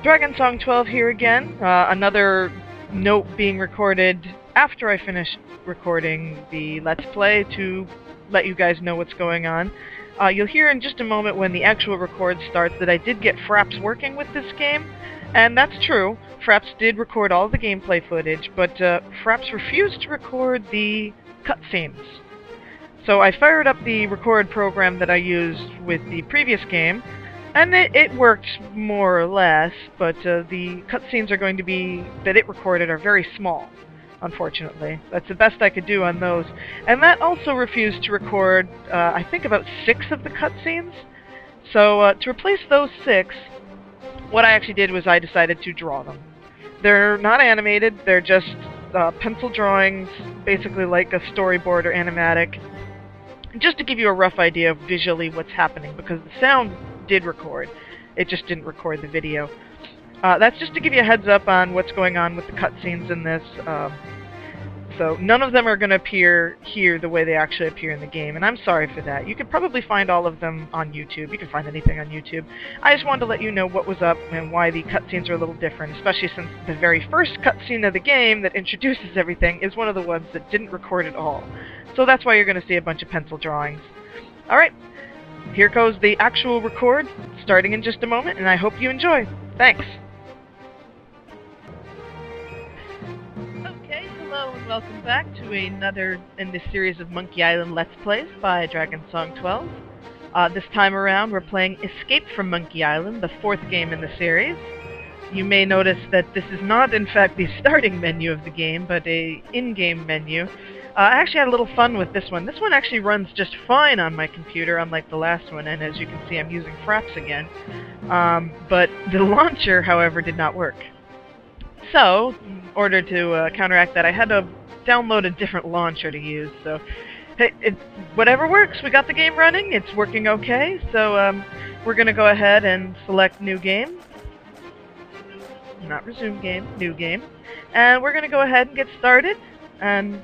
Dragon Song 12 here again. Another note being recorded after I finish recording the Let's Play to let you guys know what's going on. You'll hear in just a moment when the actual record starts that I did get Fraps working with this game, and that's true. Fraps did record all the gameplay footage, but Fraps refused to record the cutscenes. So I fired up the record program that I used with the previous game, and it worked more or less, but the cutscenes are going to be, that it recorded, are very small, unfortunately. That's the best I could do on those. And that also refused to record, I think, about 6 of the cutscenes. So to replace those 6, what I actually did was I decided to draw them. They're not animated, they're just pencil drawings, basically like a storyboard or animatic, just to give you a rough idea of visually what's happening, because the sound did record. It just didn't record the video. That's just to give you a heads up on what's going on with the cutscenes in this. So none of them are going to appear here the way they actually appear in the game, and I'm sorry for that. You could probably find all of them on YouTube. You can find anything on YouTube. I just wanted to let you know what was up and why the cutscenes are a little different, especially since the very first cutscene of the game that introduces everything is one of the ones that didn't record at all. So that's why you're going to see a bunch of pencil drawings. Alright. Here goes the actual record, starting in just a moment, and I hope you enjoy. Thanks! Okay, hello and welcome back to another in this series of Monkey Island Let's Plays by Dragon Song 12. This time around we're playing Escape from Monkey Island, the 4th game in the series. You may notice that this is not in fact the starting menu of the game, but a in-game menu. I actually had a little fun with this one. This one actually runs just fine on my computer, unlike the last one, and as you can see I'm using Fraps again. But the launcher, however, did not work. So, in order to counteract that, I had to download a different launcher to use. So, hey, whatever works, we got the game running, it's working okay, so we're going to go ahead and select New Game. Not Resume Game, New Game. And we're going to go ahead and get started, and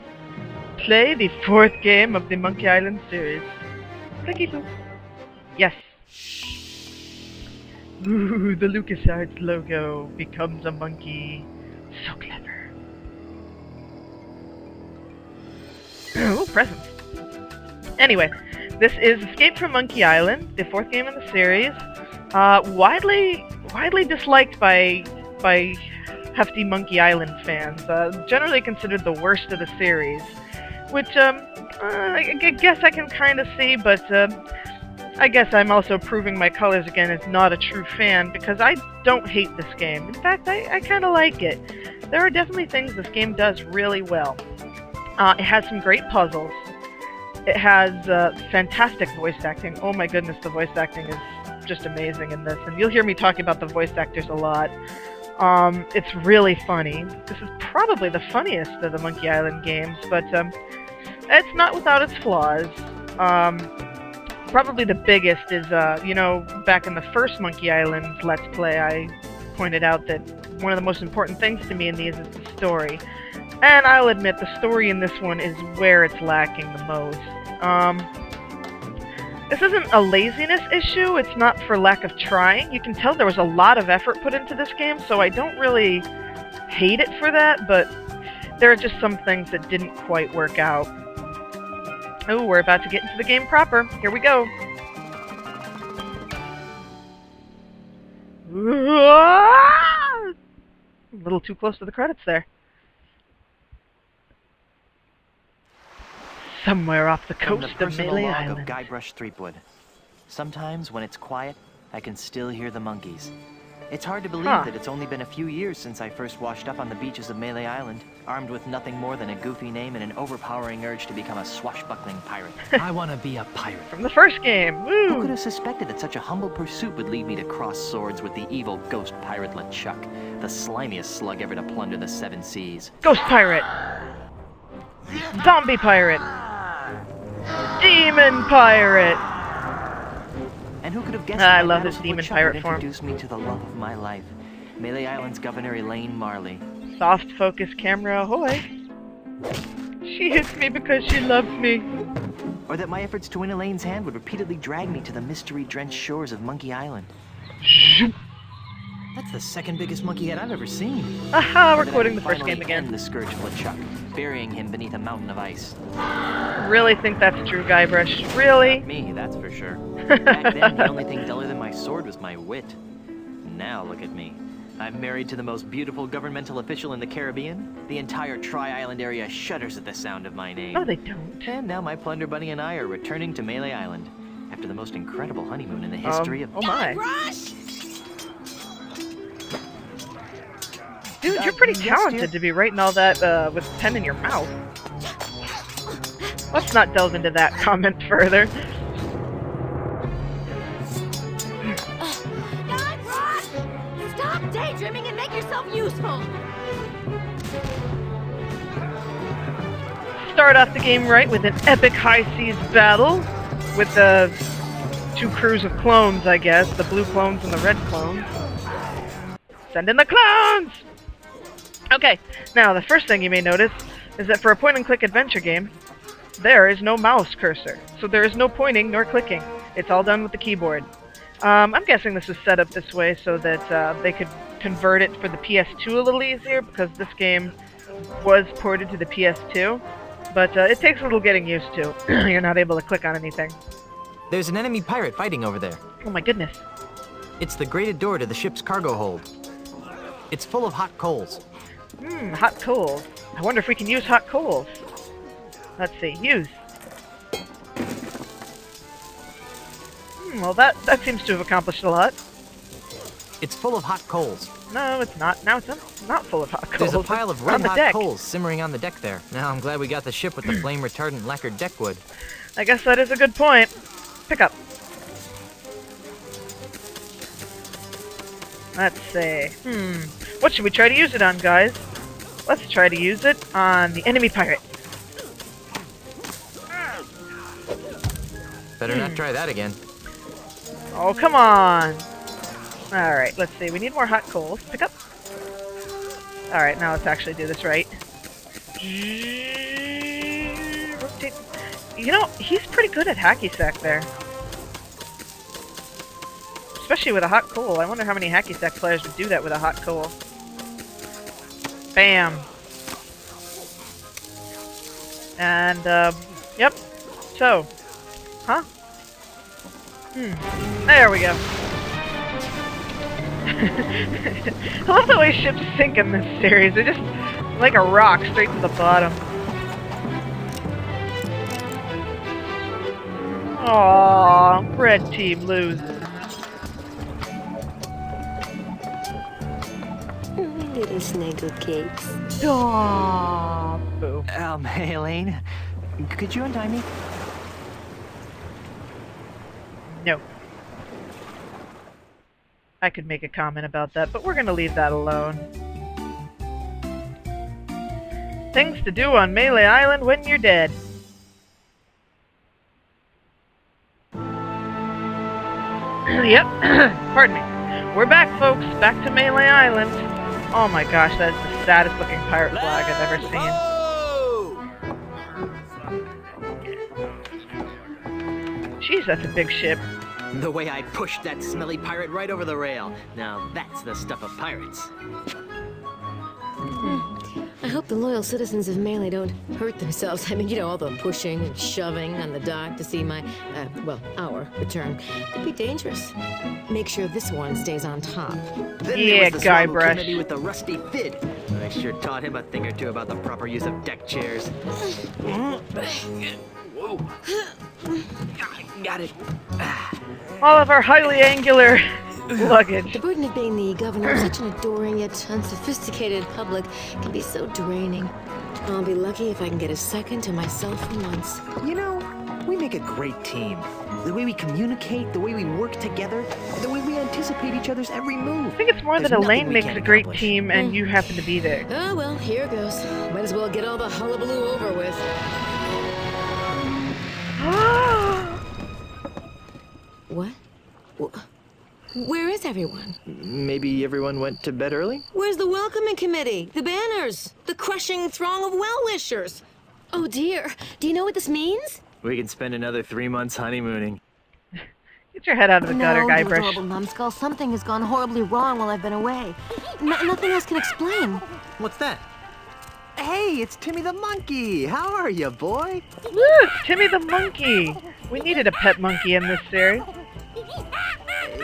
play the 4th game of the Monkey Island series. Clicky boop. Yes. Ooh, the LucasArts logo becomes a monkey. So clever. Ooh, presents. Anyway, this is Escape from Monkey Island, the 4th game in the series. Widely disliked by hefty Monkey Island fans. Generally considered the worst of the series. Which, I guess I can kind of see, but I guess I'm also proving my colors again as not a true fan, because I don't hate this game. In fact, I kind of like it. There are definitely things this game does really well. It has some great puzzles. It has fantastic voice acting. Oh my goodness, the voice acting is just amazing in this, and you'll hear me talking about the voice actors a lot. It's really funny. This is probably the funniest of the Monkey Island games, but it's not without its flaws. Probably the biggest is, you know, back in the first Monkey Island Let's Play, I pointed out that one of the most important things to me in these is the story. And I'll admit, the story in this one is where it's lacking the most. This isn't a laziness issue, it's not for lack of trying. You can tell there was a lot of effort put into this game, so I don't really hate it for that, but there are just some things that didn't quite work out. Oh, we're about to get into the game proper. Here we go. A little too close to the credits there. Somewhere off the coast of Melee Island. Of Guybrush Threepwood. Sometimes, when it's quiet, I can still hear the monkeys. It's hard to believe that it's only been a few years since I first washed up on the beaches of Melee Island, armed with nothing more than a goofy name and an overpowering urge to become a swashbuckling pirate. I want to be a pirate. From the first game, woo! Who could have suspected that such a humble pursuit would lead me to cross swords with the evil ghost pirate LeChuck, the slimiest slug ever to plunder the 7 seas? Ghost pirate! Zombie pirate! Demon pirate! And who could have guessed I that love my this battles with demon LeChuck pirate would form. introduce me to the love of my life, Melee Island's Governor Elaine Marley. Soft focus camera ahoy! She hits me because she loves me. Or that my efforts to win Elaine's hand would repeatedly drag me to the mystery-drenched shores of Monkey Island. That's the second biggest monkey head I've ever seen. Aha, we're Or that I quoting can the first finally game again. end the Scourge LeChuck, burying him beneath a mountain of ice. Really think that's true, Guybrush? Really? Not me, that's for sure. Back then, the only thing duller than my sword was my wit. Now look at me. I'm married to the most beautiful governmental official in the Caribbean. The entire Tri-Island area shudders at the sound of my name. No, they don't. And now my Plunder Bunny and I are returning to Melee Island after the most incredible honeymoon in the history of... Oh my. Rush! Dude, you're pretty yes, talented dear. to be writing all that with a pen in your mouth. Let's not delve into that comment further. God, Rush! Stop daydreaming and make yourself useful! Start off the game right with an epic high seas battle with the two crews of clones, I guess. The blue clones and the red clones. Send in the clones! Okay, now the first thing you may notice is that for a point-and-click adventure game, there is no mouse cursor. So there is no pointing nor clicking. It's all done with the keyboard. I'm guessing this was set up this way so that they could convert it for the PS2 a little easier, because this game was ported to the PS2. But it takes a little getting used to. You're not able to click on anything. There's an enemy pirate fighting over there. Oh my goodness. It's the grated door to the ship's cargo hold. It's full of hot coals. Hot coals. I wonder if we can use hot coals. Let's see, use. Well that seems to have accomplished a lot. It's full of hot coals. No, it's not. Now it's not full of hot coals. There's a pile of It's on red the hot deck. coals simmering on the deck there. Now I'm glad we got the ship with the flame retardant lacquered deck wood. I guess that is a good point. Pick up. Let's see. What should we try to use it on, guys? Let's try to use it on the enemy pirate. Better not try that again. Oh, come on! Alright, let's see. We need more hot coals. Pick up. Alright, now let's actually do this right. Rotate. You know, he's pretty good at hacky sack there. Especially with a hot coal. I wonder how many hacky sack players would do that with a hot coal. Bam! And, yep. So. Huh? There we go. I love the way ships sink in this series. They're just like a rock straight to the bottom. Aww, red team loses. Little snuggle cakes. Aww, boo. Hey, Elaine, could you untie me? No. I could make a comment about that, but we're gonna leave that alone. Things to do on Melee Island when you're dead. Yep. Pardon me. We're back, folks. Back to Melee Island. Oh my gosh, that is the saddest looking pirate flag I've ever seen. Jeez, that's a big ship. The way I pushed that smelly pirate right over the rail. Now that's the stuff of pirates. I hope the loyal citizens of Melee don't hurt themselves. I mean, you know, all the pushing and shoving on the dock to see my, our return. Could be dangerous. Make sure this one stays on top. Then Yeah, there was the Swallow Guybrush. Kennedy with the rusty fid. I sure taught him a thing or two about the proper use of deck chairs. Whoa. Got it. All of our highly angular luggage. The burden of being the governor of such an adoring yet unsophisticated public can be so draining. I'll be lucky if I can get a second to myself for once. You know, we make a great team. The way we communicate, the way we work together, the way we anticipate each other's every move. I think it's more There's that nothing Elaine we makes can't a great accomplish. team and you happen to be there. Oh, well, here goes. Might as well get all the hullabaloo over with. What? Where is everyone? Maybe everyone went to bed early? Where's the welcoming committee? The banners? The crushing throng of well-wishers? Oh dear, do you know what this means? We can spend another 3 months honeymooning. Get your head out of the gutter, No, you Guybrush. adorable numbskull. Something has gone horribly wrong while I've been away. Nothing else can explain. What's that? Hey, it's Timmy the monkey. How are you, boy? Look, Timmy the monkey. We needed a pet monkey in this series.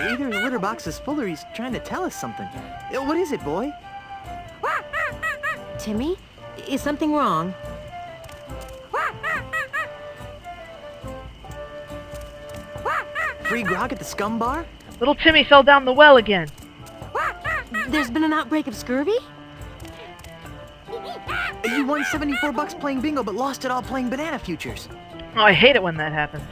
Either the litter box is full or he's trying to tell us something. What is it, boy? Timmy, is something wrong? Free grog at the scum bar? Little Timmy fell down the well again. There's been an outbreak of scurvy? You won 74 bucks playing bingo, but lost it all playing banana futures. Oh, I hate it when that happens.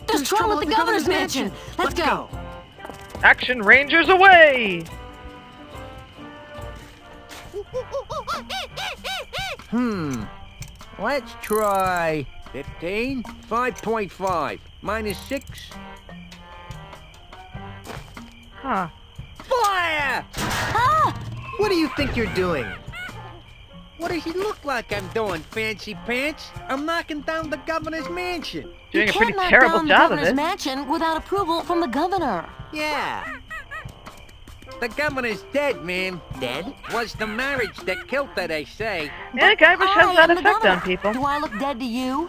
There's trouble at the governor's mansion. Let's go. Action Rangers away! Let's try 15, 5.5, minus 6. Huh. Fire! What do you think you're doing? What does it look like I'm doing, fancy pants? I'm knocking down the governor's mansion. Doing You a pretty can't knock terrible down job the of governor's it. mansion without approval from the governor. Yeah. The governor's dead, man. Dead? Was the marriage that killed her, they say. Yeah, Guybrush has I that am the effect on governor. people. Do I look dead to you?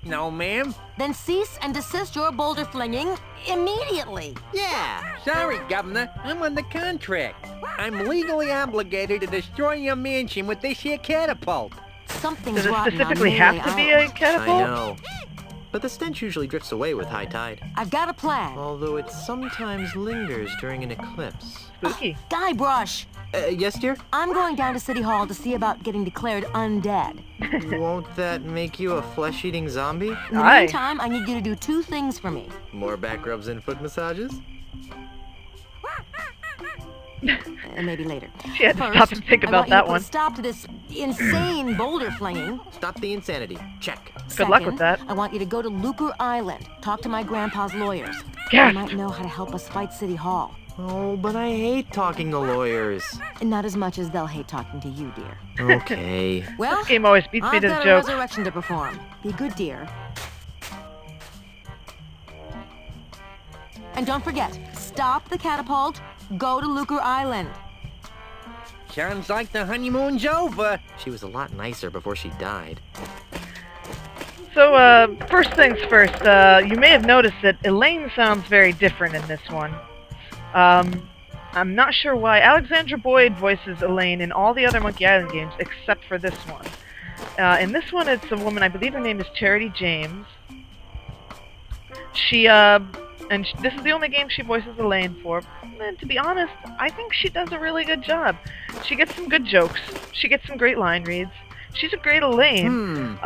No, ma'am. Then cease and desist your boulder flinging immediately. Yeah. Sorry, Governor. I'm under contract. I'm legally obligated to destroy your mansion with this here catapult. Something's Does it rotten specifically on have Melee to be Island. a catapult? I know. But the stench usually drifts away with high tide. I've got a plan. Although it sometimes lingers during an eclipse. Spooky. Yes, Guybrush, dear? I'm going down to City Hall to see about getting declared undead. Won't that make you a flesh-eating zombie? In the Aye. meantime, I need you to do two things for me. More back rubs and foot massages? Maybe later. She had to First, stop and think I about want you to that put one. a stop to this insane boulder flinging. Stop the insanity. Check. Good luck with that. I want you to go to Lucre Island, talk to my grandpa's lawyers. They Gasp. might know how to help us fight City Hall. Oh, but I hate talking to lawyers. And not as much as they'll hate talking to you, dear. Okay. Well, This game always beats me I've to got the a joke. resurrection to perform. Be good, dear. And don't forget, stop the catapult, go to Lucre Island. Sounds like the honeymoon's over. She was a lot nicer before she died. So, first things first, you may have noticed that Elaine sounds very different in this one. I'm not sure why. Alexandra Boyd voices Elaine in all the other Monkey Island games except for this one. In this one, it's a woman, I believe her name is Charity James. This is the only game she voices Elaine for. And to be honest, I think she does a really good job. She gets some good jokes. She gets some great line reads. She's a great Elaine.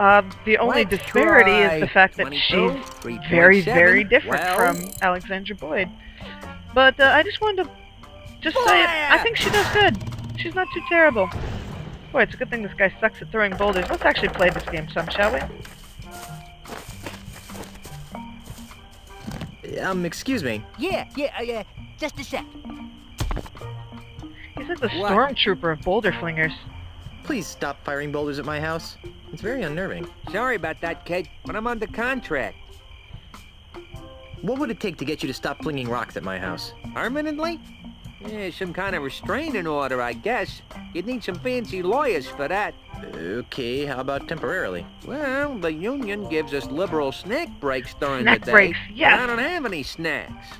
The only Let's disparity try is the fact that 22, she's 3.7, very, very different 12. from Alexandra Boyd. But I just wanted to just say, I think she does good. She's not too terrible. Boy, it's a good thing this guy sucks at throwing boulders. Let's actually play this game some, shall we? Excuse me. Yeah, just a sec. He's like the What? stormtrooper of boulder flingers. Please stop firing boulders at my house. It's very unnerving. Sorry about that, kid, but I'm under contract. What would it take to get you to stop flinging rocks at my house? Permanently? Yeah, some kind of restraining order, I guess. You'd need some fancy lawyers for that. Okay, how about temporarily? Well, the union gives us liberal snack breaks during Snack the day. breaks, yes. I don't have any snacks.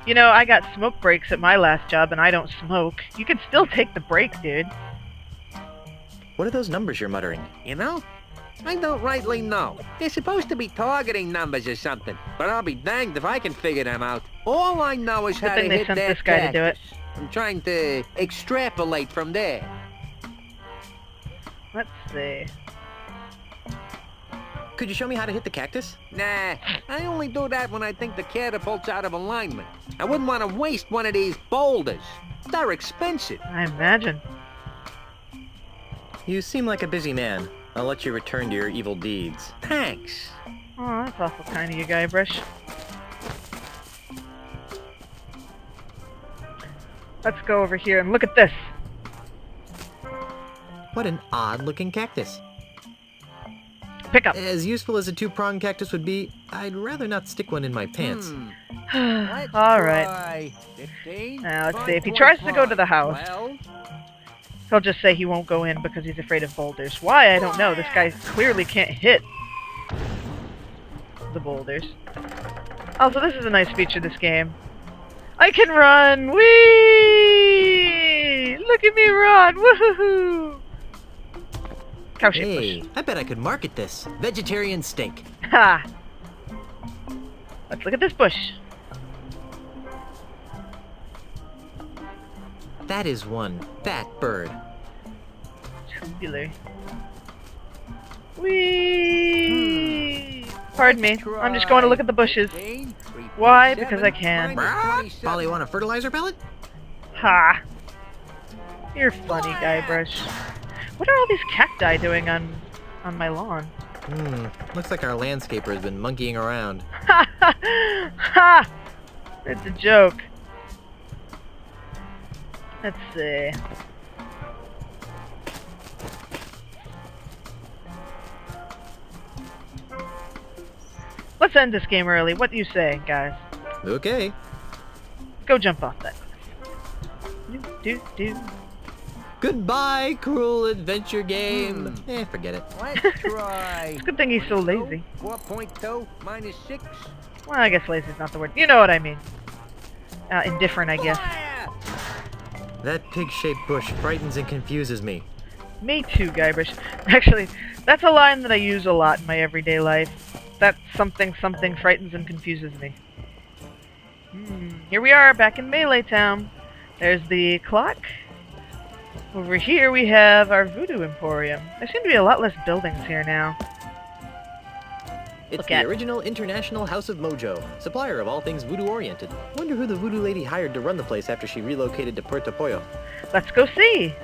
You know, I got smoke breaks at my last job, and I don't smoke. You can still take the break, dude. What are those numbers you're muttering? You know? I don't rightly know. They're supposed to be targeting numbers or something, but I'll be danged if I can figure them out. All I know is Good how thing to they hit sent that this guy to do it. cactus. I'm trying to extrapolate from there. Let's see. Could you show me how to hit the cactus? Nah, I only do that when I think the catapult's out of alignment. I wouldn't want to waste one of these boulders. They're expensive. I imagine. You seem like a busy man. I'll let you return to your evil deeds. Thanks. Oh, that's awful kind of you, Guybrush. Let's go over here and look at this. What an odd-looking cactus. Pick up. As useful as a two-pronged cactus would be, I'd rather not stick one in my pants. All right. Now, let's see. If he tries to go to the house, he'll just say he won't go in because he's afraid of boulders. Why? I don't know. This guy clearly can't hit the boulders. Also, this is a nice feature of this game. I can run! Whee! Look at me run! Woohoo! Cow-shaped Hey, bush. I bet I could market this. Vegetarian steak. Ha! Let's look at this bush. That is one fat bird. Tubular. Whee! Pardon me. I'm just going to look at the bushes. Why? Because I can. Polly, want a fertilizer pellet? Ha! You're funny, Guybrush. What are all these cacti doing on my lawn? Looks like our landscaper has been monkeying around. Ha ha ha! It's a joke. Let's see. Let's end this game early. What do you say, guys? Okay. Go jump off that cliff. Do. Goodbye, cruel adventure game. Forget it. Let's try. It's a good thing he's so lazy. 4.2 minus 6. Well, I guess lazy's not the word. You know what I mean. Indifferent, I guess. That pig-shaped bush frightens and confuses me. Me too, Guybrush. Actually, that's a line that I use a lot in my everyday life. That something frightens and confuses me. Here we are, back in Melee Town. There's the clock. Over here we have our Voodoo Emporium. There seem to be a lot less buildings here now. It's Look the at- original International House of Mojo, supplier of all things voodoo-oriented. Wonder who the voodoo lady hired to run the place after she relocated to Puerto Pollo. Let's go see.